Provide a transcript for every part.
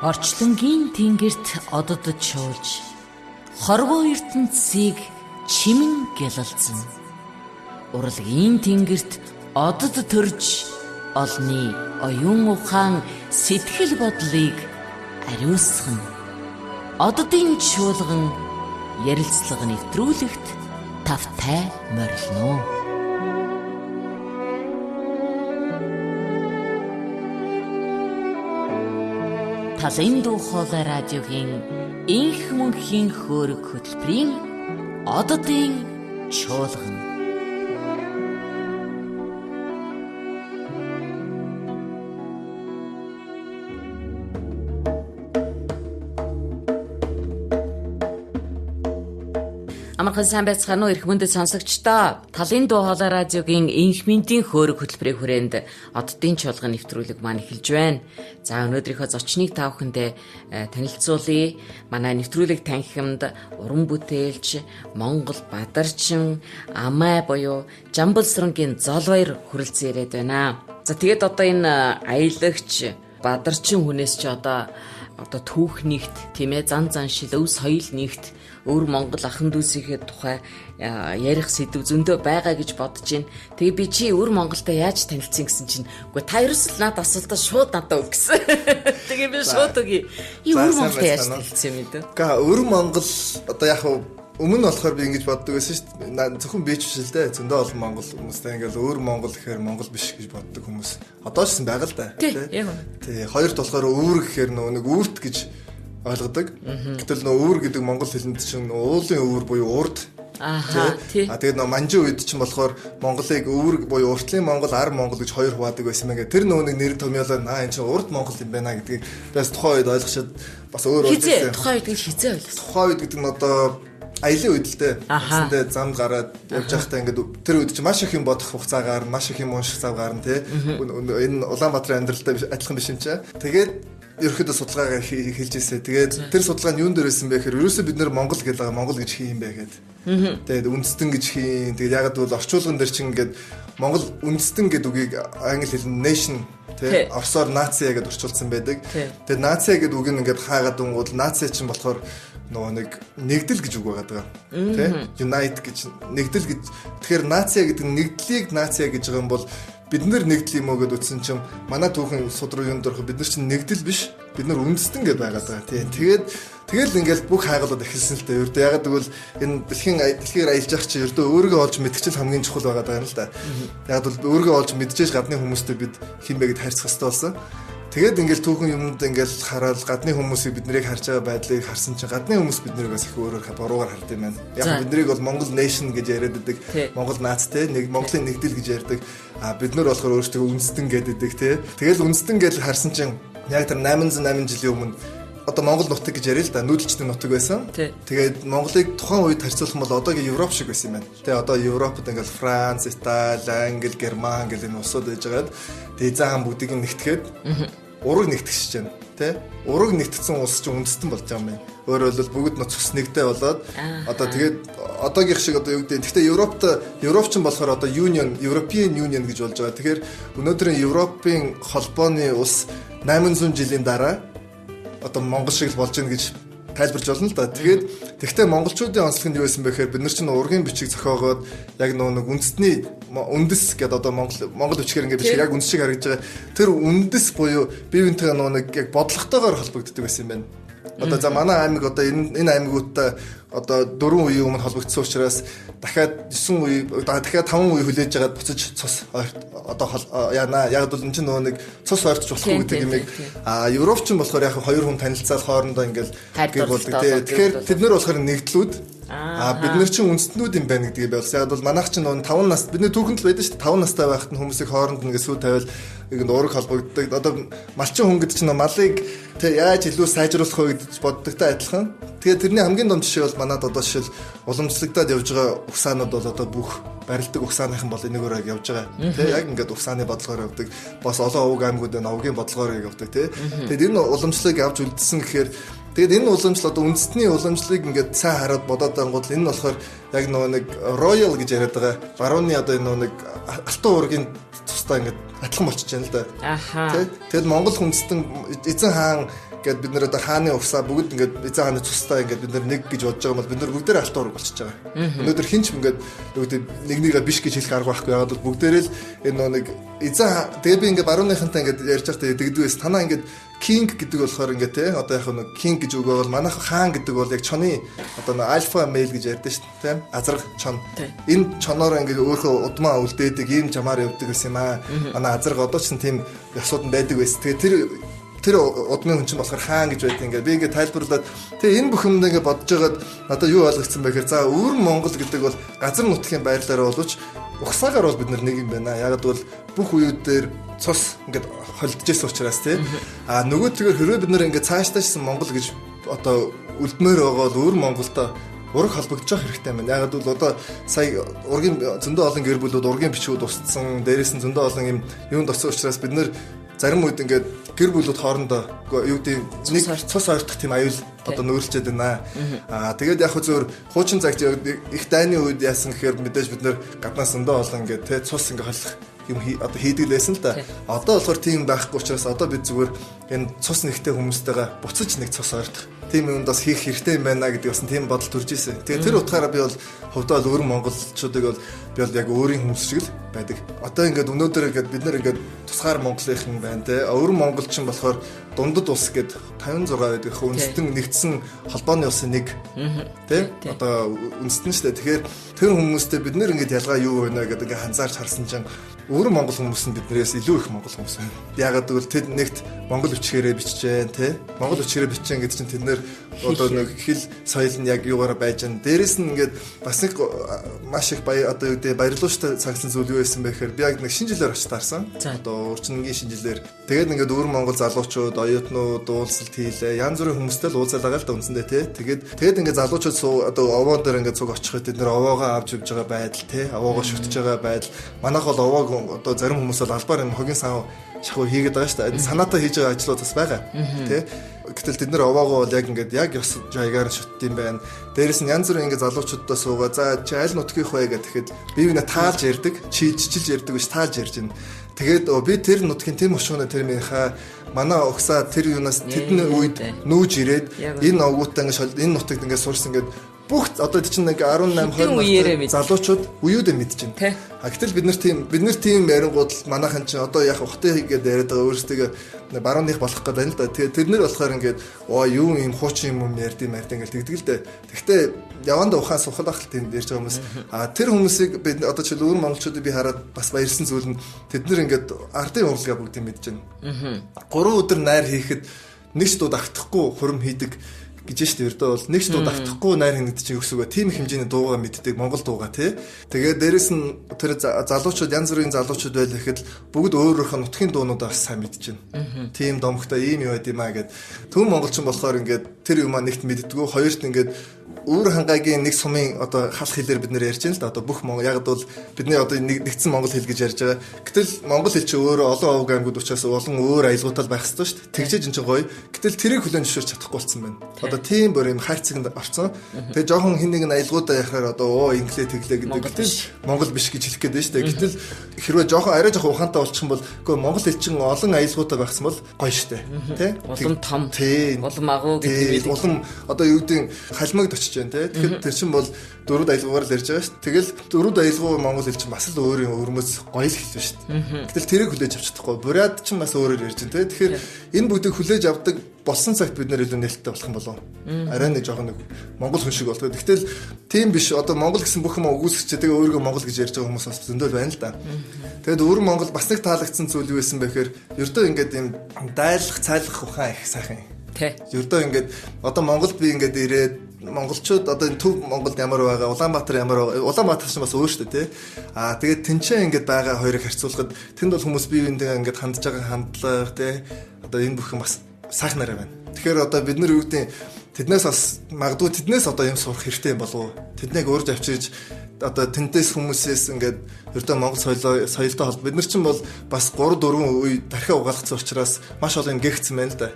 Орчлонгийн тэнгэрт ододож шууж, хорвоо ертөнцийг чимэн гялалзсан. Урлагийн тэнгэрт одод төрж, олны оюун ухаан сэтгэл бодлыг ариусгана. Ододын чуулган ярилцлага нэвтрүүлэгт тавтай морилно. Талын дуу хоолой радиогийн энх мөнхийн хөөрөг хөтөлбөрийн ододын чуулган. Амархан сайн байцгаана уу эрх мөндөд сонсогчдоо. Талын дуу хоолой радиогийн энх мэндийн хөөрөг хөтөлбөрийн хүрээнд оддын чуулган нэвтрүүлэг маань эхэлж байна. За өнөөдрийнхөө зочныг та бүхэндээ танилцуулъя. Манай нэвтрүүлэг танхимд уран бүтээлч, Монгол бадарчин, Амай буюу Жамбалсрангийн Золбаяр хүрэлцэн ирээд байна. За тэгээд одоо энэ аялагч бадарчин хүнээс ч одоо түүх нэгт тийм ээ зан шил өв соёл нэгт өөр Монгол ахын дүүсийнхээ тухай ярих сэдв зөндөө байгаа гэж бодож байна. Тэгээ би чи өөр Монголтой яаж танилцсан гэсэн чинь үгүй та ерөөс л надад асуултаа шууд надад өг гэсэн. Тэгээ би шууд өгье. Өөр Монголтой яаж танилцсан юм бэ? Га өөр Монгол одоо яг өмнө болохоор би ингэж боддог байсан шүү дээ. Зөвхөн би ч биш л дээ. Зөндөө олон Монгол хүмүүстэй ингээл өөр Монгол гэхээр Монгол биш гэж боддог хүмүүс. Одоо ч гэсэн байгаа л да. Тий. Хоёрт болохоор өвөр гэхээр нэг үүрт гэж ойлгодог. Гэтэл өвөр гэдэг монгол хэлэнд чинь уулын өвөр буюу урд. Тий. Тэгээд манжин үед чинь болохоор Монголыг өвөр буюу уртлын Монгол, ар Монгол гэж хоёр хуваадаг байсан юм ингээ. Тэр нэг нэр томьёолоо энэ чинь урд Монгол юм байна гэдгийг бас тухайн үед ойлгочод бас өөр хизээ тухайн үед хизээ ойлгосон. Тухайн үед гэдэг нь одоо аялын үед л дээ. Тэсэндээ зам гараад явж байхдаа ингээд тэр үед чинь маш их юм бодох хугацаа гарна, маш их юм унших зав гарна тий. Энэ Улаанбаатарын амьдралтай адилхан биш юм чаа. Тэгээд ерөөхдөө судалгаа хэлж ирсэ. Тэгээд тэр судалгаа нь юун дээр байсан бэ гэхээр ерөөсөө бид нэр Монгол гэдэг Монгол гэж хий юм бэ гэдэг. Тэгээд үндэстэн гэж хийн. Тэгээд ягаад гэвэл орчуулган дээр чинь ингээд Монгол үндэстэн гэдэг үгийг англи хэлээр nation тий орсоор наци гэдэг орчуулсан байдаг. Тэгээд наци гэдэг үг нь ингээд хаагаад дунгууд наци чинь болохоор нөгөө нэг нэгдэл гэж үг байгаа даа. Тий unite гэж нэгдэл гэж. Тэгэхээр наци гэдэг нэгдлийг наци гэж байгаа юм бол бид нар нэгдэл юм уу гэдээ үтсэн чинь манай түүхэн суд руу юм дөрөх бид нар чинь нэгдэл биш бид нар үндэстэн гэдээ байгаа даа. Тэгэл ингээл бүх хайгалууд эхэлсэн л дээ. Ердөө ягаад гэвэл энэ дэлхийгээр аялж явах чинь ердөө өөрийгөө олж мэдчих чинь хамгийн чухал байгаа даа юм л да. Ягаад бол өөрийгөө олж мэдчихэж гадны хүмүүстэй бид хин бэ гэд харьцах хэрэгтэй болсон. Тэгээд ингээл түүхэн юмд ингээл хараад гадны хүмүүсийг бид нарыг харж байгаа байдлыг харсан чинь гадны хүмүүс бид нарыг бас их өөрөөр буруугаар хард юм байна. Яг бид нарыг бол Монгол nation гэж яриад байдаг. Монгол нацтэй нэг Монголын нэгдэл гэж ярьдаг. Бид нар болохоор өөрсдөө үндэстэн гэдэг тий. Тэгэл үндэстэн гэж харсан чинь яг тэр 808 жилийн өмнө одоо Монгол нутаг гэж яриа л да. Нүүдэлчний нутаг байсан. Тэгээд Монголыг тухайн үед харьцуулах юм бол одоогийн Европ шиг байсан юм байна. Тэгээ одоо Европод ингээл Франц, Итали, Англи, Герман гэх энэ улсууд байжгаад тэгээ эзэн хаан бүгдийг нэгтгэхэд ураг нэгтгэж байна. Тэ? Ураг нэгтгсэн улс чинь үндэстэн болж байгаа юм байна. Өөрөөр хэлбэл бүгд ноцгос нэгдээ болоод одоо тэгээд одоогийнх шиг одоо юу гэдэг. Гэхдээ Европ ч болохоор одоо European Union гэж болж байгаа. Тэгэхээр өнөөдрийн Европын холбооны улс 800 жилийн дараа одоо Монгол шиг л болж гин гэж тайлбарж болно л да. Тэгэхдээ монголчуудын онцлог нь юу байсан бэ гэхээр бид нар чинь ургийн бичиг зохиогоод яг нэг үндэсний үндэс гэдэг одоо Монгол бичгээр ингээд биш яг үндэс шиг харагдаж байгаа. Тэр үндэс буюу бие биентэйгээ нэг яг бодлоготойгоор холбогддог байсан юм байна. Одоо за манай аймаг одоо энэ аймагуудтай одоо 4 үеийн өмнө холбогдсон учраас дахиад 9 үе дахиад 5 үе хүлээж аваад буцаж цус одоо яана яг бол энэ чинь нөгөө нэг цус ойртож болохгүй гэдэг юм. Европч нь болохоор яг хоёр хүн танилцаад хоорондоо ингээл гэр болдог. Тэгэхээр тэд нар болохоор нэгдлүүд бид нар чинь үндэстнүүд юм байна гэдгийг байлсан. Яг бол манайх чинь 5 нас бидний түүхэнд л байдаг шүү дээ. 5 настай байхад нь хүмүүсийг хооронд нь сүү тавиал нэг ураг холбогддог. Одоо малчин хүн гэдэг чинь малыг яаж илүү сайжруулах вэ гэж боддогтой адилхан. Тэгээд тэрний хамгийн том жишээ бол манад одоо жишээл уламжлагдаад явж байгаа угсаанууд бол одоо бүх барилдаг угсааныхан бол энэгээр явж байгаа. Яг ингээд угсааны бодлогоор явдаг. Бас олон овг аймагууд энэ овгийн бодлогоор явдаг тий. Тэгээд энэ уламжлалыг авч үлдсэн гэхээр тэгээд энэ уламжлал одоо үндэстний уламжлалыг ингээд сайн хараад бодоод ангууд энэ нь болохоор яг нэг royal гэж яриад байгаа. Барууны одоо энэ нэг алтан уургийн тусдаа ингээд адилхан болчихж байна л да. Тэгэд Монгол хүндэстэн эзэн хаан Гэт бид нэр одоо хааны угсаа бүгд ингээд эзэн хааны цустай ингээд бид нар нэг гэж бодож байгаа бол бид нар бүгдээр алт ураг болчихж байгаа. Өнөөдөр хинч ингээд нэгнийгээ биш гэж хэлэх арга байхгүй. Ягаад бол бүгдээрээ л энэ нэг эзэн тэгээ би ингээд барууныхантай ингээд ярьж байхдаа тэгдэгээс танаа ингээд King гэдэг болохоор ингээд те одоо яг нэг King гэж үгээ бол манайх хаан гэдэг бол яг чоны одоо нэг альфа мейл гэж ярьдэн шүү дээ те азраг чон. Энэ чоноор ингээд өөрөө удмаа үлдээдэг ийм жамаар явдаг гэсэн юм аа. Манай азраг одоо ч тийм асуудал байдаг байсан. Тэгээ тэр удмын хүн чинь болохоор хаан гэж байдаг ингээд би ингээд тайлбарлаад тэгээ энэ бүхэнд ингээд бодож байгаад надад юу ойлгогдсон бэ гэхээр за өвөр Монгол гэдэг бол газар нутгийн байрлалаар боловч угсаагаар бол бид нэг юм байна. Яг бол бүх үеүүдээр цус ингээд холдчихсэн учраас тий. А нөгөөдгөр хэрвээ бид нэр ингээд цаашдаашсан Монгол гэж одоо үлдмээр байгаа бол өвөр Монголтой ураг холбогдож хэрэгтэй байна. Яг бол одоо сая ургийн зөндөө олон гэр бүлүүд ургийн бичгүүд устсан, дээрээс нь зөндөө олон юм юунд оцсон учраас бид нэр зарим үед ингээд гэр бүлүүд хоорондоо юу гэдэг нэг цус ойртох тийм аюул одоо нөөрлчээд байна. Тэгээд яг зөвөр хуучин цагт их дайны үед яасан гэхээр мэдээж бид нэр гаднаас зөндөө олон ингээд тэ цус ингээд холих юм одоо хийдэг лээсэн л да. Одоо болохоор тийм байхгүй учраас одоо бид зүгээр энэ цус нэгтэй хүмүүстэйгээ буцаж нэг цус ойртох тийм юмд бас хийх хэрэгтэй юм байна гэдэг бас тийм бодол төрж ирсэн. Тэгээ тэр утгаараа би бол хувьдаа өвөр монголчуудыг бол би бол яг өөрийн хүмүүс шиг л байдаг. Одоо ингээд өнөөдөр ингээд бид нэр ингээд тусгаар монголынхан байна те. Өвөр монголчин болохоор дундад улс гээд 56 байдаг. Үндэстэн нэгдсэн холбооны улсын нэг те. Одоо үндэстэн шүү дээ. Тэгэхээр тэр хүмүүстэй бид нэр ингээд ялгаа юу байна гэдэг ингээд анзаарч харсан чинь өвөр монгол хүмүүс нь биднээс илүү их монгол хүмүүс байна. Ягаад гэвэл тэд нэгт монгол өчгөрөө бичиж जैन те. Монгол өчгөрөө бичиж ингээд чинь тэд нэр одоо нэг хэл соёл нь яг юугаараа байж байгаа. Дээрэс нь ингээд бас нэг маш их одоо юу гэдэг баярлууштай цагсан зүйл юу байсан бэ гэхээр би яг нэг шинэ жилээр очиж таарсан. Одоо урчингийн шинэ жилээр. Тэгээд ингээд өвөр монгол залуучууд, оюутнууд уулзалт хийлээ. Янз бүрийн хүмүүстэй л уулзалаа л да үндсэндээ те. Тэгээд ингээд залуучууд одоо овоон дээр ингээд цуг очиход тэд нэр овоогоо авч явж байгаа байдал те. Овоогоо шүтж байгаа байдал. Манайх бол овоог одоо зарим хүмүүс бол албаар энэ хогийн сан шахуу хийгээд байгаа шүү дээ. Санаатаа хийж байгаа ажлууд бас байгаа. Тэ. Гэтэл тэд нэр овоогоо бол яг ингээд яг ёс жайгаар шүтд юм байна. Дээрээс нь янз бүрийн ингээд залуучуудаа суугаа. За чи аль нутгийнх вэ гэхэд би бинэ таалж ярьдаг. Чи чичилж ярьдаг биш таалж ярьж байна. Тэгээд би тэр нутгийн тэм өшөөнө тэр минийхаа манай угсаа тэр юунаас тэдний үед нүүж ирээд энэ овгуудаа ингээд энэ нутагт ингээд сурсан ингээд бүх одоо чинь нэг 18 20 залуучууд үеүдээ мэдчихэв. Гэтэл бид нар тийм ярингууд л манайхан чинь одоо яг ухтай хийгээд яриад байгаа өөрсдөө барууных болох гэдэг байна л да. Тэгээ тэр нэр болохоор ингээд юу юм хуучин юм ярьд юм ингээд тэгдэг л дээ. Тэгтээ яванда ухаан сухалах л тийм ярьж байгаа хүмүүс. Тэр хүмүүсийг бид одоо чи өвөр монголчуудыг би хараад бас баярсан зүйл нь тэд нар ингээд ардын урлагаа бүгдийг мэдж байна. 3 өдөр найр хийхэд нэг ч дуу давтахгүй хурим хийдэг гэж шүү дээ. Ердөө бол нэг ч дуу давтахгүй найр хинэгдэж өсөөгөө тийм их хэмжээний дуугаа мэддэг монгол дуугаа тий. Тэгээд дээрэс нь тэр залуучууд янз бүрийн залуучууд байл гэхэд бүгд өөрөөхөө нутгийн дуунуудаа сайн мэдж байна. Тийм домогтой ийм юу байд юм аа гэд. Төв монголчин болохоор ингээд тэр юмаа нэгт мэддэггүй. Хоёрт ингээд өвөр хангайгийн нэг сумын одоо халах хэлээр бид нэр ярьж байна л да. Одоо бүх монгол яг бол бидний одоо нэгдсэн монгол хэл гэж ярьж байгаа. Гэтэл монгол хэл чи өөрөө олон овг аймагуд учраас олон өөр аялгаутай байх ёстой шүү дээ. Тэгжээж энэ ч гоё. Гэтэл тэрийг хүлээн зөвшөөрч чадахгүй болсон байна. Одоо тийм бүр юм хайрцагт орцсон. Тэгээ жоохон хин нэг нь аялгаутай яхаар одоо инглээ тэглээ гэдэг. Гэтэл монгол биш гэж хэлэх гээд байна шүү дээ. Гэтэл хэрвээ жоохон арай жоохон ухаантай болчих юм бол үгүй монгол хэл чин олон аялгаутай байхсан бол гоё шүү дээ. Тэ? Улам том. Улам агуу гэдэг юм. Улам одоо юу гэдэг халмагд очиж байна те. Тэгэхээр тэр чинь бол дөрвд аялгаугаар л ярьж байгаа шүү дээ. Тэгэл дөрвд аялгау монгол хэл чинь бас л өөрийн өрмөс гоё л хэлсэн шүү дээ. Гэтэл тэрийг хүлээж авч чадахгүй. Бурайд чинь бас өөрөөр ярьж байна те. Тэгэхээр энэ бүгдийг хүлээж авдаг болсон цагт бид нэр илүү нээлттэй болох юм болов. Арай нэг жоохон нэг монгол хүн шиг болтгоо. Гэтэл тийм биш. Одоо монгол гэсэн бүх юм өгөөсгч тэгээ өөрийгөө монгол гэж ярьж байгаа хүмүүс бас зөндөл байна л да. Тэгэд өвөр монгол бас нэг таалагдсан зүйл юу байсан бэ гэхээр ердөө ингээд юм дайлах, цайлах ухаан их сайхан юм. Тэ. Ердөө ингээд одоо Монголд би ингээд ирээд монголчууд одоо энэ төв Монголд ямар байгаа, Улаанбаатар ямар байгаа. Улаанбаатар ч бас өөр шүү дээ, тий. Тэгээд тэнцээ ингээд байгаа хоёрыг харьцуулахад тэнд бол хүмүүс бие биендээ ингээд хандж байгаа хандлага, тий. Одоо энэ бүхэн бас сайхнараа байна. Тэгэхээр одоо бид нар юу гэдэг тэднээс бас магадгүй тэднээс одоо юм сурах хэрэгтэй болов уу? Тэднийг урьж авчирж одоо тэнтэс хүмүүсээс ингээд ердөө монгол соёлтой холбоо. Бид нар чинь бол бас 3 4 үе тархиа угаалгацсан учраас маш олон юм гэгцсэн байна л да.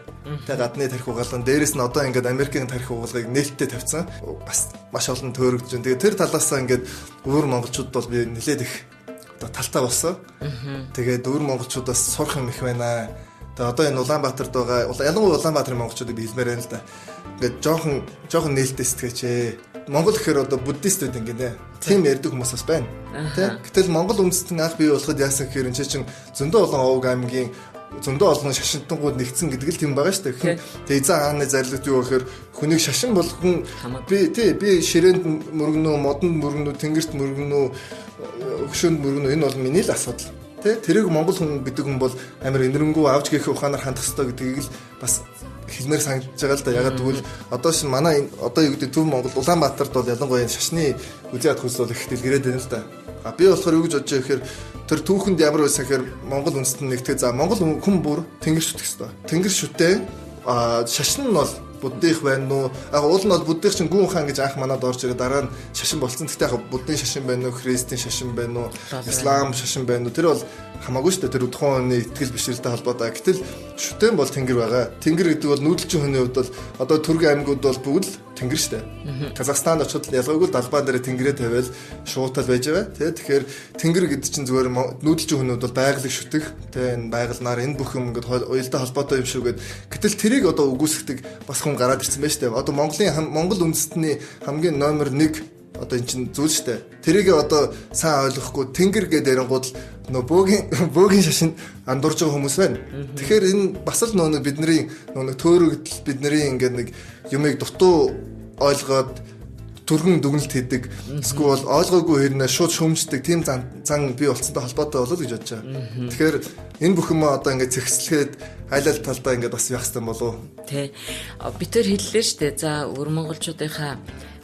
Тэгээ гадны тархи угаалган дээрэс нь одоо ингээд Америкийн тархи угаалгыг нээлттэй тавьсан. Бас маш олон төөрөгдөж байна. Тэгээ тэр талаасаа ингээд өвөр монголчууд бол би нэлээд их одоо талтай болсон. Тэгээд өвөр монголчуудаас сурах юм их байна. Тэгээ одоо энэ Улаанбаатарт байгаа ялангуяа Улаанбаатарын монголчуудыг би хэлмээр байна л да. Ингээд жоохон нээлттэй сэтгэж Монгол гэхээр одоо буддист байд ингэнэ. Тийм ярьдаг хүмүүс бас байна. Тэ. Гэтэл Монгол үндэстэн анх бий болоход яасан гэхээр энэ чинь зөндөө олон овг аймгийн зөндөө олон шашинтангууд нэгдсэн гэдэг л тийм байгаа шүү дээ. Тэгээ эзэн хааны зарлигт юу гэхээр хүнийг шашин болгон би ширээнд мөргөнөө, модонд мөргөнөө, тэнгэрт мөргөнөө, өгшөөнд мөргөнөө энэ бол миний л асуудал. Тэ. Тэрийг Монгол хүн гэдэг хүн бол амар инэрэнгүү авч гээх ухаанаар хандах хэрэгтэй гэдгийг л бас хэлмээр санагдаж байгаа л да. Ягаад гэвэл одоо шин манай одоо юу гэдэг Төв Монгол Улаанбаатарт бол ялангуяа шашны үзий хадгалс бол их дэлгэрээд байна л да. Би болохоор юу гэж бодож байгаа гэхээр тэр түүхэнд ямар байсан гэхээр Монгол үндэстэн нэгтгэж за Монгол хүн бүр тэнгэр шүтэх хэрэгтэй. Тэнгэр шүтээ шашин нь бол буддих байна уу? Уул нь бол буддих чинь гүн хаан гэж анх манад орж ирээд дараа нь шашин болсон. Гэхдээ буддийн шашин байна уу? Христийн шашин байна уу? Ислам шашин байна уу? Тэр бол хамаагүй шүү дээ. Тэр тухайн хүний итгэл бишрэлтэй холбоотой. Гэтэл шүтэн бол тэнгэр байгаа. Тэнгэр гэдэг бол нүүдэлчин хүний хувьд бол одоо Түрэг аймагуд бол бүгд л тэнгэр шүү дээ. Казахстанд очоод ялгаагүй далбаа дээр тэнгэрээ тавиал шуутал байж байгаа. Тэгэхээр тэнгэр гэдэг чинь зүгээр нүүдэлчин хүнүүд бол байгалыг шүтэх. Энэ байгалнаар энэ бүх юм ингээд уялдаа холбоотой юм шүү гэд. Гэтэл тэрийг одоо үгүйсгдэг бас хүн гараад ирсэн байж тээ. Одоо Монгол үндэстний хамгийн номер 1 одоо эн чинь зүйл шүү дээ. Тэрийг одоо сайн ойлгохгүй тэнгэр гэдэг ярингууд бөөгийн шашинд андуурж байгаа хүмүүс байна. Тэгэхээр энэ бас л нөө бидний төөрөгдөл бидний ингээд нэг юмыг дутуу ойлгоод төргөн дүгнэлт хийдэг. Эсвэл ойлгоогүй хэрнээ шууд шөмждөг тийм зан бий болцсонтой холбоотой болов гэж бодож байгаа. Тэгэхээр энэ бүх юм одоо ингээд зэгслэхэд хайлал талдаа ингээд бас явах хэрэгтэй болов. Тэ. Би тэр хэллээ шүү дээ. За өвөр монголчуудынхаа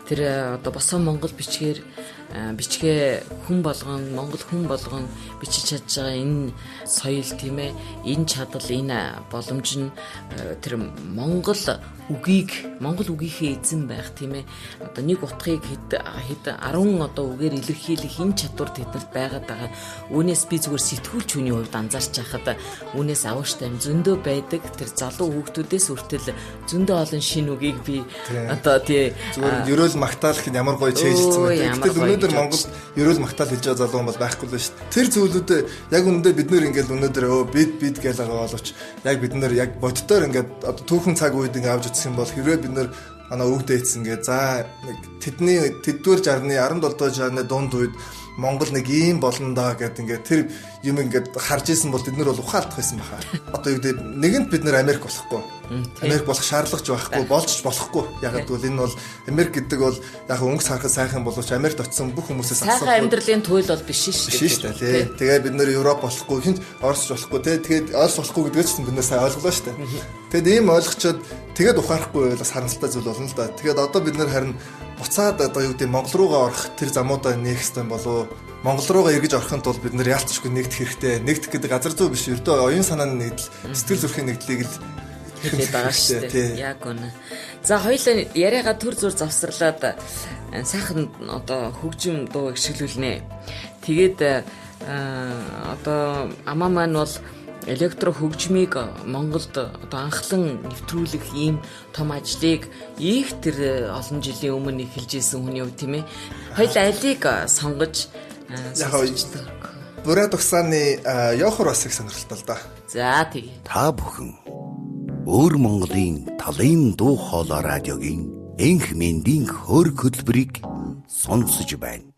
тэр одоо босон монгол бичгээ монгол хүн болгон бичиж чадж байгаа энэ соёл тийм ээ, энэ чадал, энэ боломж нь тэр монгол үгийнхээ эзэн байх тийм ээ. Одоо нэг утгыг хэд 10 одоо үгээр илэрхийлэх энэ чадвар тэднэрт байгаад байгаа. Үүнээс би зүгээр сэтгүүлч хүний хувьд анзаарч байхад үүнээс авааштай юм зөндөө байдаг. Тэр залуу хүүхдүүдээс хүртэл зөндөө олон шинэ үгийг би одоо тий зүгээр ерөөл магтаалах нь ямар гоё чэйжилсэн байдаг. Гэтэл өнөөдөр Монголд ерөөл магтаал хийж байгаа залуу бол байхгүй л шүү дээ. Тэр зүйлүүд яг үнэндээ бид нэр ингээл өнөөдөр бид гэж байгаа боловч яг бид нэр яг боддоор ингээд одоо түүхэн цаг үед ингээд авч үзэх юм бол хэрвээ бид нэр манай өвдөө ийцэн гээ за нэг тэддүгээр 60-ны 17-р 60-ны дунд үед Монгол нэг ийм болно даа гэдэг ингээд тэр юм ингээд харж исэн бол бид нар бол ухаалдах байсан баха. Одоо юу гэдэг нэгэнт бид нар Америк болохгүй. Америк болох шаардлагач байхгүй, болж болохгүй. Яг гэвэл энэ бол Америк гэдэг бол яг өнгө харахад сайхан боловч Америкт очисон бүх хүмүүсээс асуух. Сайхан амьдралын туйл бол биш шүү дээ. Тэгээ бид нар Европ болохгүй, хинт Оросч болохгүй те. Тэгээд Орос болохгүй гэдгээ ч бид нар сайн ойлголоо шүү дээ. Тэгэд ийм ойлгочоод тэгээд ухаарахгүй бас харамсалтай зүйл болно л да. Тэгээд одоо бид нар харин буцаад одоо юу гэдэг Монгол руугаа орох тэр замуудаа нээх хэрэгтэй болов. Монгол руугаа эргэж орохын тулд бид нар яалтчгүй нэгдэх хэрэгтэй. Нэгдэх гэдэг газар зүй биш. Ердөө оюун санааны нэгдэл, сэтгэл зүрхийн нэгдлийг л хэлээд байгаа шүү дээ. Яг үнэ. За хоёулаа яриагаа төр зур завсарлаад сайхан одоо хөгжим дуу гიშгэлүүлнэ. Тэгээд одоо амаа маань бол электро хөгжмийг Монголд одоо анхлан нэвтрүүлэх ийм том ажлыг их тэр олон жилийн өмнө эхэлж исэн хүний хувьд тийм ээ. Хоёул алийг сонгож Бурад Оксаны Йохор бас их сонирхолтой л да. За тий. Та бүхэн өөр Монголын талын дуу хоолой радиогийн энх мэндийн хөрөг хөтөлбөрийг сонсож байна.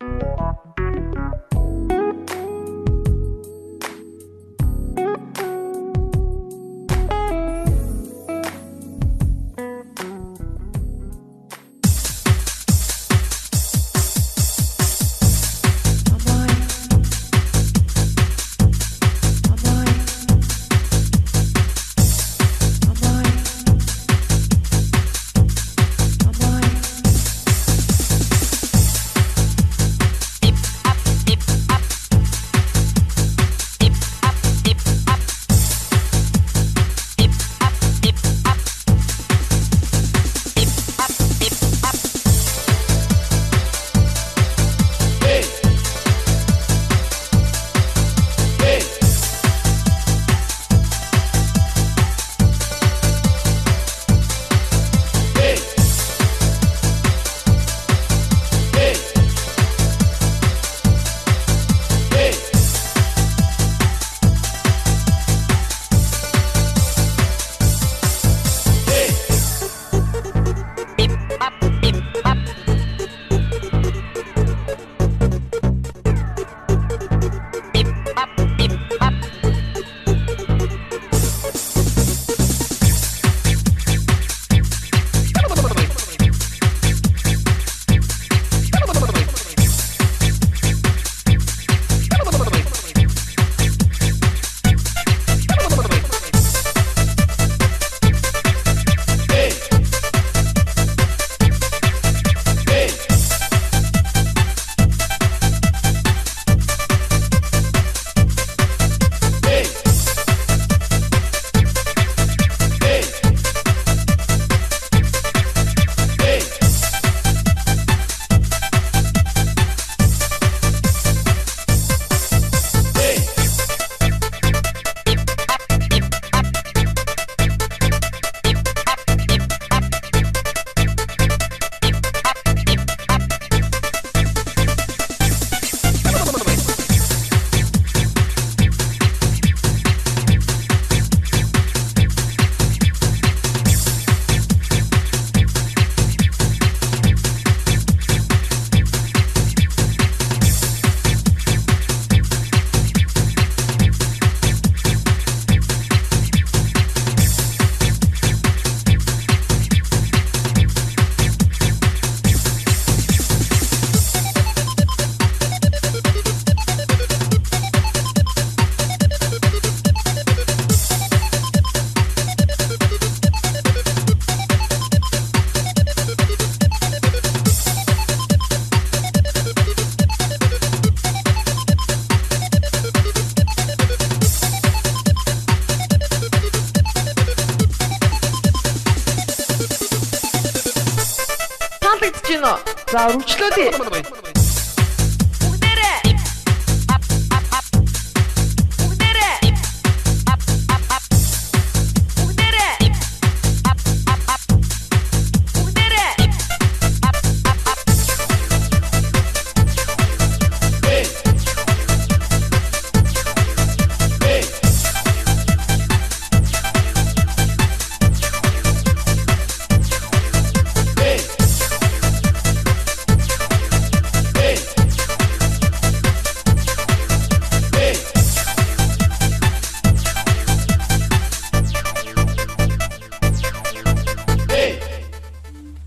байна. За үргэлжлүүлье.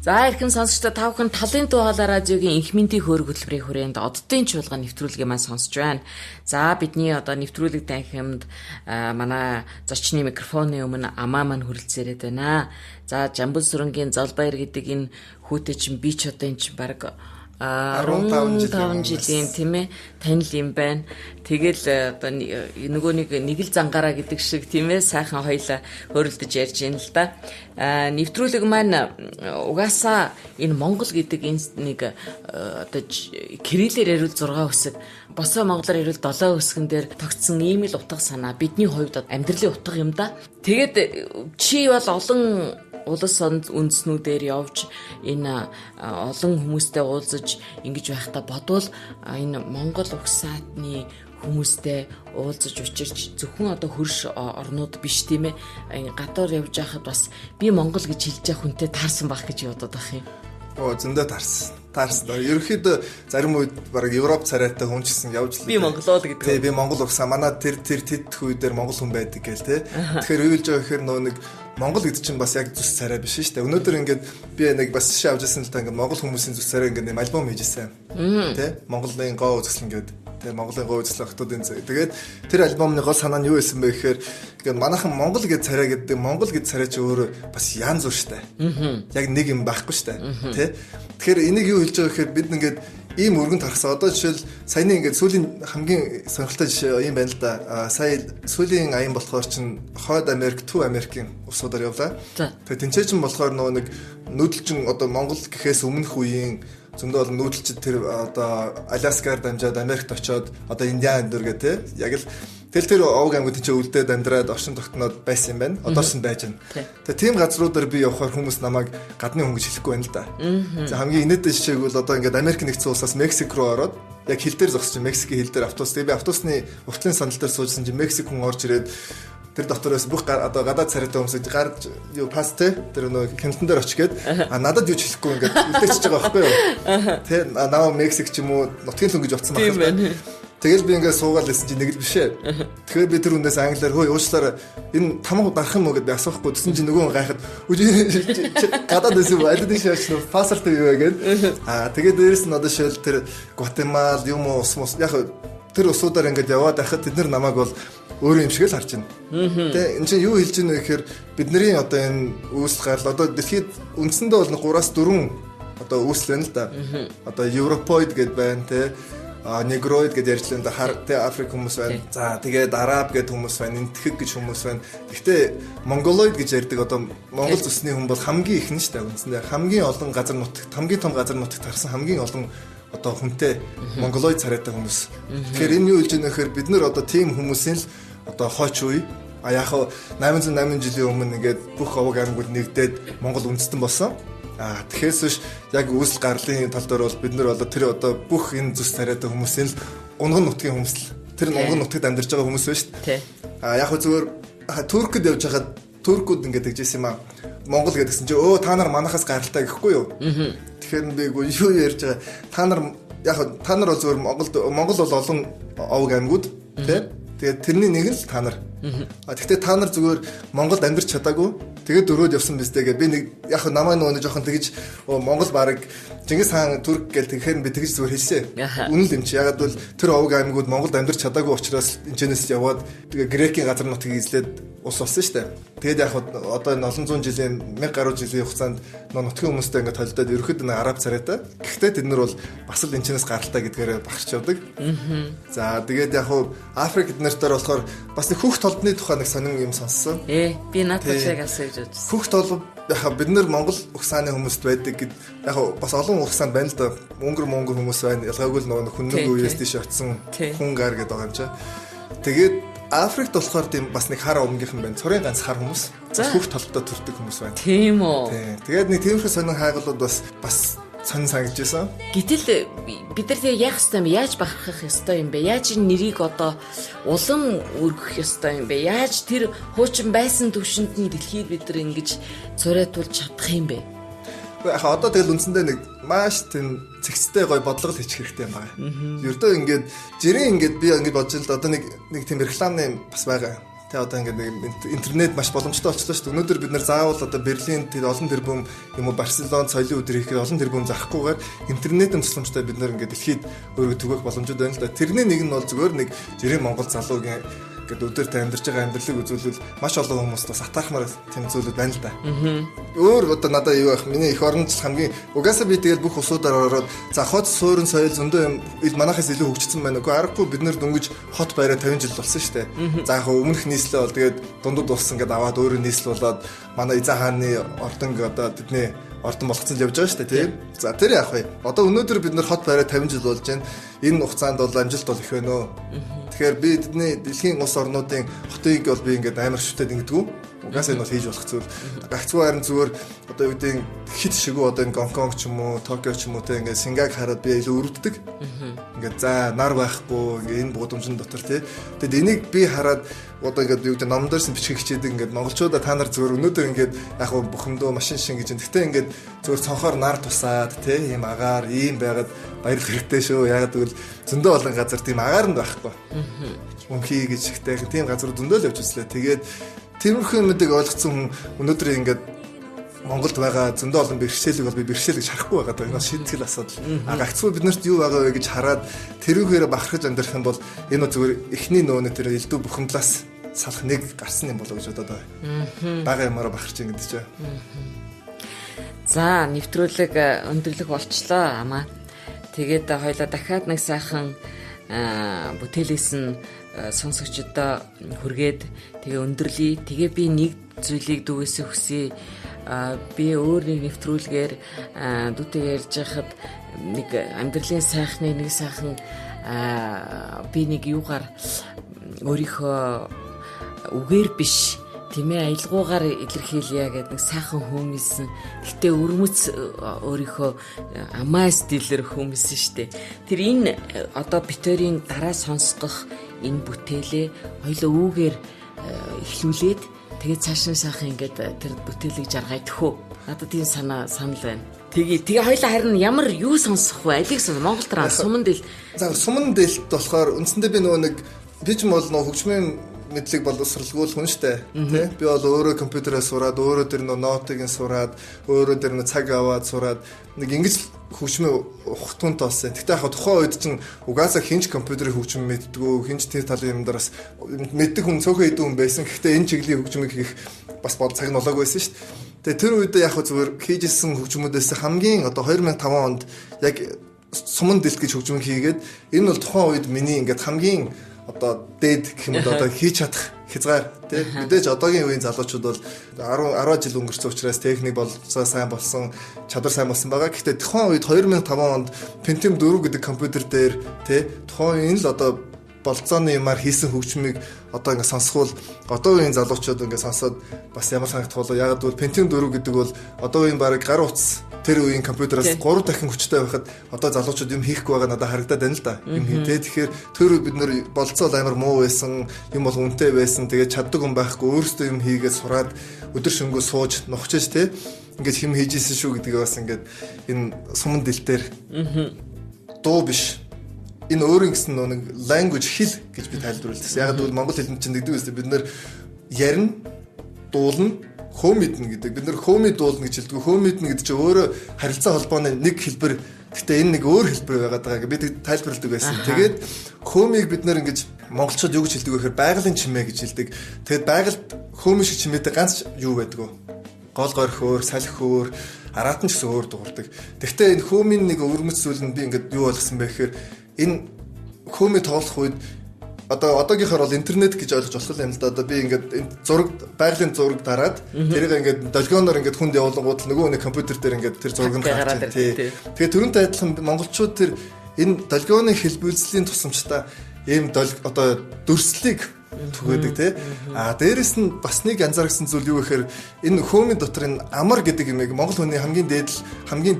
За эрхэм сонсогчдоо тавхан талын дуу хоолой радиогийн инх мэндийн хөөрөг хөтөлбөрийн хүрээнд оддын чуулган нэвтрүүлгээ маань сонсож байна. За бидний одоо нэвтрүүлэг танхимд манай зочны микрофоны өмнө амаа маань хүрэлцээрээд байна. За Жамбал сүрэнгийн Залбаяр гэдэг энэ хүүтэй чинь би ч одоо энэ чинь баг 15 жилийн тийм ээ танил юм байна. Тэгэл одоо нөгөө нэг л зангаараа гэдэг шиг тийм ээ сайхан хоёлаа хөрөлдөж ярьж байна л да. Нэвтрүүлэг маань угаасаа энэ Монгол гэдэг энэ нэг одоо кириллээр ярил 6 үсэг, босоо монголоор ярил 7 үсгэн дээр тогтсон ийм л утга санаа бидний хувьд амьдралын утга юм да. Тэгээд чи бол олон улс үндэснүүдээр явж энэ олон хүмүүстэй уулзаж ингэж байхдаа бодвол энэ Монгол угсаатны хүмүүстэй уулзаж учирч зөвхөн одоо хөрш орнууд биш тийм ээ гадуур явж байхад бас би Монгол гэж хэлж явах хүнтэй таарсан байх гэж бодод байх юм. Зөндөө таарсан. Ерөнхийдөө зарим үед баг Европ царайтай хүн ч гэсэн явж л би монголоо гэдэг. Тий, би монгол угсаа манай тэр тэдх үедэр монгол хүн байдаг гээл тий. Тэгэхээр юу гэж байгаа гэхээр нөө нэг Монгол гэдэг чинь бас яг зүс царай биш шүү дээ. Өнөөдөр ингээд би нэг бас шишээ авч ирсэн л та ингээд монгол хүмүүсийн зүс царай ингээд альбом хийжсэн. Тий? Монголын гоо үзэсгэлэн гэдэг. Тий, Монголын гоо үзэсгэлэн хотуудын цай. Тэгээд тэр альбомны гол санаа нь юу байсан бэ гэхээр ингээд манайхан Монгол гэдэг царай гэдэг Монгол гэдэг царай чи өөрөө бас янз бүр шүү дээ. Яг нэг юм байхгүй шүү дээ. Тий? Тэгэхээр энийг юу хэлж байгаа гэхээр бид ингээд ийм өргөн тархсан. Одоо жишээл саяны ингээд сүүлийн хамгийн сонирхолтой жишээ юм байна л да. Сая сүүлийн аян болохоор чин Хойд Америк, Төв Америкийн улсуудаар явлаа. Тэгээ тэнцээ чин болохоор нөгөө нэг нүүдэлчин одоо Монгол гэхээс өмнөх үеийн зөндөө олон нүүдэлчид тэр одоо Аляскаар дамжаад Америкт очоод одоо Индиан дөргээ те яг л тэр овг аймагт чинь үлдээд амьдраад оршин тогтноод байсан юм байна. Одоо ч байж байна. Тэгээ тийм газруудаар би явхаар хүмүүс намайг гадны хүн гэж хэлэхгүй байна л да. За хамгийн инээдтэй жишээг бол одоо ингээд Америк нэгдсэн улсаас Мексик руу ороод яг хил дээр зогсож Мексикийн хил дээр автобус. Тэгээ би автобусны уртлын сандал дээр суужсэн чинь Мексик хүн орж ирээд тэр дотороос бүх одоо гадаад царайтай хүмүүсд гарч юу пастэй тэр нөө хяналтан дээр очигээд надад юу ч хэлэхгүй ингээд үлдээчихэж байгаа байхгүй юу. Тэ наа Мексик ч юм уу нутгийн хүн гэж утсан байна. Тэгэл би ингээд суугаад лсэн чинь нэг л бишээ. Тэгэхээр би тэр хүнээс англиар хөөе уучлаарай энэ тамга дарах юм уу гэдээ асуухгүй гэсэн чинь нөгөө гайхад гадаад дэсэн байлд шаач нөө пассворт юу вэ гэд. Тэгээд дээрэс нь одоо шил тэр Гватемал юм уу ус яг тэр усуудаар ингээд яваад байхад тэд нар намайг бол өөр юм шиг л харж байна. Тэ энэ чинь юу хэлж байна вэ гэхээр бидний одоо энэ үүсэл гарал одоо дэлхийд үндсэндээ бол 3-4 одоо үүсэл байна л да. Одоо Европоид гэд байна те. Негроид гэж ярьж лэн да тэ Африк хүмүүс байна. За тэгээд Араб гэдэг хүмүүс байна. Энтхэг гэж хүмүүс байна. Гэхдээ Монголоид гэж ярьдаг одоо Монгол зүсний хүн бол хамгийн их нь шүү дээ. Үндсэндээ хамгийн олон газар нутагт хамгийн том газар нутагт харсан хамгийн олон одоо хүнтэй Монголоид царайтай хүмүүс. Тэгэхээр энэ юу хэлж байгаа нөхөр бид нар одоо тийм хүмүүсийн л одоо хойч үе яг 808 жилийн өмнө ингээд бүх овог аймагуд нэгдээд Монгол үндэстэн болсон. Тэгэхээс биш яг үүсэл гарлын тал дээр бол бид нар одоо тэр одоо бүх энэ зүс царайтай хүмүүсийн л унган нутгийн хүмүүс л тэр унган нутагт амьдарч байгаа хүмүүс байна шүү дээ. Яг зүгээр Туркид явж байхад туркууд ингээд тэгжсэн юм аа. Монгол гэдгсэн чи та нар манахаас гаралтай гэхгүй юу? Тэгэхээр би юу ярьж байгаа та нар бол зүгээр Монгол бол олон овог аймагуд тий. Тэгээд тэрний нэг л та нар. Гэхдээ та нар зүгээр Монголд амьдарч чадаагүй. Тэгээд дөрөөд явсан биз дээ. Би нэг яг намаа нөгөө жоохон тэгж Монгол баг Чингис хаан Турк гэл тэгэхээр би тэгж зүгээр хэлсэн. Үнэн л юм чи. Ягаад бол тэр овог аймагуд Монголд амьдарч чадаагүй учраас энэчнээс яваад тэгээ Грекийн газар нутгийг эзлээд ус болсон шүү дээ. Тэгээд яг одоо энэ олон зуун жилийн 1000 гаруй жилийн хугацаанд нутгийн хүмүүстэй ингээд толдоод ерөөхдөө араб царайтай. Гэхдээ тэд нар бол бас л энэчнээс гаралтай гэдгээр багарч явдаг. За тэгээд яг Африк эднэртээр болохоор бас нэг хүүхд толдны тухай нэг сонин юм сонссон. Би надад яг асууж гэж бодсон. Хөх толгой яг бид нар Монгол ухсааны хүмүүст байдаг гэд яг бас олон ухсаанд байна л да. Монгор хүмүүс байна. Ялгаагүй л нөгөө хүннэг үеэс тийш очсон хүн гар гэдэг байгаа юм чаа. Тэгээд Африкт болохоор тийм бас нэг хар омгийнхан байна. Цорын ганц хар хүмүүс. Хөх толгойтой төрдөг хүмүүс байна. Тийм үү. Тэгээд нэг тиймэрхүү сонин хайгалууд бас сонин санагдчихсан. Гэтэл бид нар тэгээ яах ёстой юм бэ? Яаж бахархах ёстой юм бэ? Яаж энэ нэрийг одоо улам өргөх ёстой юм бэ? Яаж тэр хуучин байсан төвшөнд нь дэлхийд бид нар ингэж цорайтуулж чадах юм бэ? Яг одоо тэгэл үндсэндээ нэг маш тийм цэгцтэй гой бодлого хийчих хэрэгтэй юм байна. Ердөө ингээд жирийн ингээд би ингээд бодож л одоо нэг тийм рекламны бас байгаа. Тэ одоо ингээд интернет маш боломжтой болчихлоо шүү дээ. Өнөөдөр бид нар заавал одоо Берлинд тэр олон тэрбум юм уу Барселонд соёлын өдөр хийхэд олон тэрбум зарахгүйгээр интернетийн тусламжтай бид нар ингээд дэлхийд өөрийгөө түгэх боломжтой байна л да. Тэрний нэг нь бол зүгээр нэг жирийн Монгол залуугийн ингээд өдөрт амьдарч байгаа амьдралыг үзүүлвэл маш олон хүмүүс бас атаархмаар тийм зүйлүүд байна л да. Өөр одоо надад юу байх миний эх оронч хамгийн угаасаа би тэгэл бүх усуудаар ороод за хот суурин соёл зөндөө юм манайхаас илүү хөгжсөн байна. Үгүй аргагүй бид нар дөнгөж хот байраа 50 жил болсон шүү дээ. За яг өмнөх нийслэл бол тэгээд дундууд болсон гэдээ аваад өөрөө нийслэл болоод манай эзэн хааны ордон одоо тэдний ордон болгоцсон л явж байгаа шүү дээ тийм. За тэр яах вэ? Одоо өнөөдөр бид нар хот байраа 50 жил болж байна. Энэ хугацаанд бол амжилт бол их байна өө. Тэгэхээр би тэдний дэлхийн улс орнуудын хотыг бол би ингээд амар шүтээд ингэдэггүй. Угаасаа энэ бол хийж болох зүйл. Гагцгүй харин зүгээр одоо юу гэдэг хит шигүү одоо энэ Гонконг ч юм уу, Токио ч юм уу те ингээд Сингаг хараад би илүү өрөвддөг. Ингээд за нар байхгүй ингээд энэ будамжин дотор те. Тэгэд энийг би хараад одоо ингээд юу гэдэг номдорс бичиг хичээдэг ингээд монголчуудаа та нар зүгээр өнөөдөр ингээд яг бухимдуу машин шин гэж. Гэхдээ ингээд зүгээр цонхоор нар тусаад те ийм агаар ийм байгаад баярлах хэрэгтэй шүү. Яг гэвэл зөндөө олон газар тийм агаарнд байхгүй. Мөнхий гэж ихтэй тийм газар зөндөө л явж үзлээ. Тэгээд тиймэрхүү юмыг ойлгоцсон өнөөдөр ингээд Монголд байгаа зөндөө олон бэрхшээлийг бол би бэрхшээл гэж харахгүй байгаа даа. Энэ шийтгэл асуудал. Гагцгүй бид нарт юу байгаа вэ гэж хараад тэрүүгээр бахархаж амьдрах юм бол энэ зүгээр эхний нөөний тэр элдв бухимдлаас салах нэг гарсан юм болоо гэж бодоод байгаа. Бага ямаараа бахарч ин гэдэг чинь. За нэвтрүүлэг өндөрлөх болчлоо амаа. Тэгээд хоёлаа дахиад нэг сайхан бүтээлээс нь сонсогчдоо хүргээд тэгээ өндөрлөе. Тэгээ би нэг зүйлийг дүүгээсээ хүсье. Би өөр нэг нэвтрүүлгээр дүүтэйг ярьж байхад нэг амьдралын сайхны нэг сайхан би нэг юугаар өөрийнхөө үгээр биш тийм ээ аялгуугаар илэрхийлье гэдэг нэг сайхан хүмүүсэн. Гэтэ өрмөц өөрийнхөө амаа стилэр хүмүүсэн штэ. Тэр энэ одоо битэрийн дараа сонсгох энэ бүтээлээ хоёлоо үүгээр эхлүүлээд тэгээд цааш нь сайхан ингээд тэр бүтээлийг жаргайдах уу. Надад тийм санал байна. Тэгээ хоёлаа харин ямар юу сонсох вэ? Алиг сонс Монгол тараа суман дэл. За суман дэлт болохоор үндсэндээ би нөгөө нэг би ч бол нөгөө хөгжмийн мэдлэг боловсралгүй хүн штэ тий би бол өөрөө компьютерээс сураад өөрөө тэр ноотыг нь сураад өөрөө тэр цаг аваад сураад нэг ингэж хөгжмөө ухтунт болсон. Тэгтээ яг тухайн үед чинь угаасаа хинч компьютерийн хөгжим мэддэггүй хинч тэр талын юм дээр бас мэддэг хүн цөөхөн идэв хүн байсан. Гэхдээ энэ чиглэлийн хөгжмийг хийх бас бол цаг нь олоогүй байсан штэ. Тэгээ тэр үед яг зүгээр хийжсэн хөгжмүүдээс хамгийн одоо 2005 онд яг суман дэлт гэж хөгжмийг хийгээд энэ бол тухайн үед миний ингээд хамгийн одоо дээд гэх юм одоо хийж чадах хязгаар тий мэдээж одоогийн үеийн залуучууд бол 10 жил өнгөрсөн учраас техник болцоо сайн болсон чадвар сайн болсон байгаа. Гэхдээ тухайн үед 2005 онд Pentium 4 гэдэг компьютер дээр тий тухайн энэ л одоо болцооны юмар хийсэн хөгжмийг одоо ингээд сонсхол одоогийн залуучууд ингээд сонсоод бас ямар санагдах болоо. Яг гэвэл Pentium 4 гэдэг бол одоогийн баг гар утас тэр үеийн компьютераас 3 дахин хүчтэй байхад одоо залуучууд юм хийхгүй байгаа надад харагдаад байна л да. Юм хийтэй. Тэгэхээр тэр үед бид нэр болцоо амар муу байсан, юм бол үнэтэй байсан. Тэгээд чаддаг хүн байхгүй өөрөөсөө юм хийгээд сураад өдөр шөнөгүй сууж нухчиж тий ингээд хэм хийжсэн шүү гэдгийг бас ингээд энэ суман дэлтээр дуу биш энэ өөрийн гэсэн нэг language хэл гэж би тайлбарлалт. Яг гэвэл монгол хэлэнд чинь нэгдэг үстэй бид нэр ярина, дуулна, хөөмиднэ гэдэг. Бид нэр хөөмид дуулна гэж хэлдэг. Хөөмиднэ гэдэг чинь өөрөө харилцаа холбооны нэг хэлбэр. Гэхдээ энэ нэг өөр хэлбэр байгаад байгаа. Би тайлбарладаг байсан. Тэгээд хөөмийг бид нэр ингэж монголчууд юу гэж хэлдэг вэ гэхээр байгалийн чимээ гэж хэлдэг. Тэгээд байгальд хөөми шиг чимээтэй ганц юу байдаг вэ? Гол горх өөр, салхи өөр, араатан ч гэсэн өөр дуурдаг. Гэхдээ энэ хөөмийн нэг өвөрмөц зүйл нь би ингээд юу болгосон бэ гэхээр энэ хөөми тоглох үед одоо одоогийнхоор бол интернет гэж ойлгож болох юм л да. Одоо би ингээд зураг байгалийн зураг дараад тэрийг ингээд долгионоор ингээд хүнд явуулгууд нөгөө нэг компьютер дээр ингээд тэр зургийг гаргаж байна. Тэгээ түрүүнтэй адилхан монголчууд тэр энэ долгионы хэлбэлзлийн тусламжтай ийм одоо дүрслийг түгээдэг тий. Дээрэс нь бас нэг анзаарсан зүйл юу гэхээр энэ хөөмийн дотор энэ амар гэдэг юмыг монгол хүний хамгийн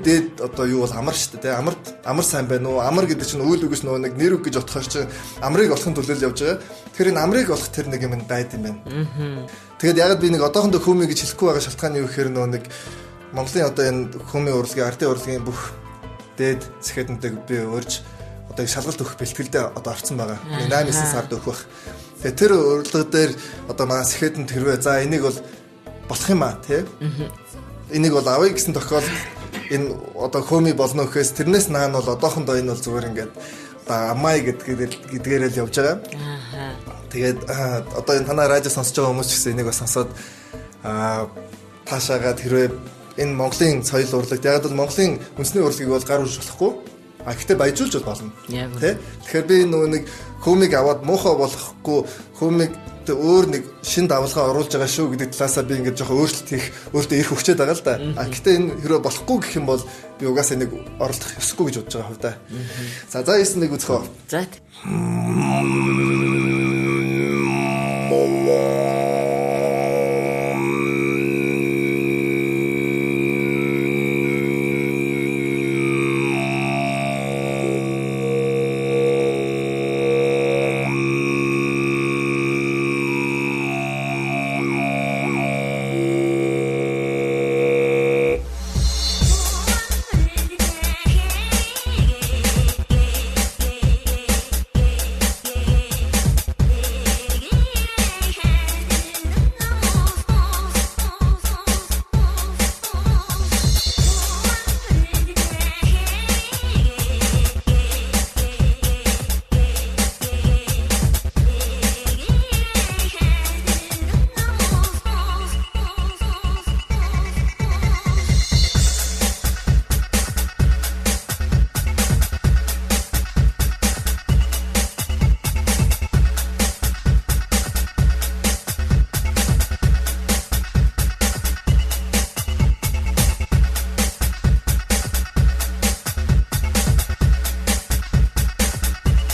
дээд одоо юу бол амар шүү дээ тий. Амар сайн байна уу? Амар гэдэг чинь үйл үгс нөгөө нэг нэр үг гэж бодохоор чинь амрыг олохын төлөөл явж байгаа. Тэгэхээр энэ амрыг олох тэр нэг юм байд юм байна. Тэгээд яг би нэг одоохондоо хөөмий гэж хэлэхгүй байгаа шалтгаан юу гэхээр нөгөө нэг Монголын одоо энэ хөөмийн урлагийн ардын урлагийн бүх дээд сэхэднүүдийг би урьж одоо шалгалт өгөх бэлтгэлдээ одоо орцсон байгаа. 8-9 сард өгөх байх. Тэгээ тэр урилга дээр одоо манай сэхэдэнд хэрвээ за энийг бол болох юм аа тий. Энийг бол авъя гэсэн тохиолдолд энэ одоо хөөми болно гэхээс тэрнээс наан бол одоохондоо энэ бол зүгээр ингээд амай гэдгээр л явж байгаа. Тэгээд одоо энэ танаа радио сонсож байгаа хүмүүс ч гэсэн энийг бас сонсоод таашаагаад хэрвээ энэ Монголын соёл урлагт яг л Монголын үндэсний урлагийг бол гар үрж болохгүй. Гэхдээ баяжуулж болно. Тэ? Тэгэхээр би нөгөө нэг хөөмийг аваад муухай болохгүй хөөмийг өөр нэг шин давалгаа оруулж байгаа шүү гэдэг талаасаа би ингээд жоохон өөрчлөлт хийх өөртөө ирэх хүчтэй байгаа л да. Гэхдээ энэ хэрэг болохгүй гэх юм бол би угаасаа нэг оролдох ёсгүй гэж бодож байгаа хувьдаа. За 9 нэг үзэх үү. За.